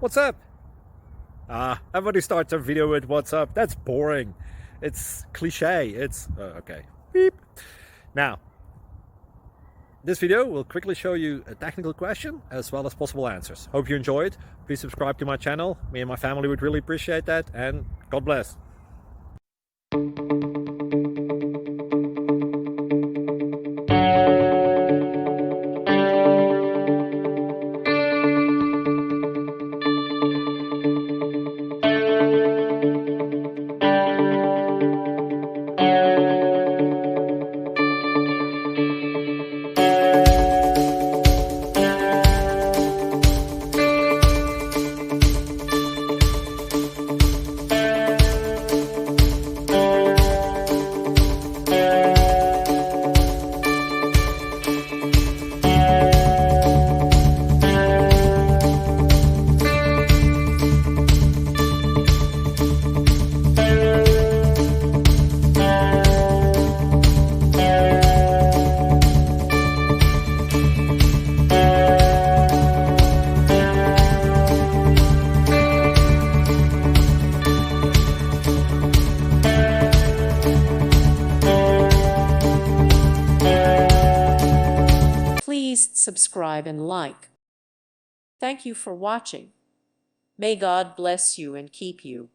What's up? Everybody starts a video with what's up. That's boring. It's cliche. It's okay. Beep. Now, this video will quickly show you a technical question as well as possible answers. Hope you enjoy it. Please subscribe to my channel. Me and my family would really appreciate that, and God bless. Please subscribe and like. Thank you for watching. May God bless you and keep you.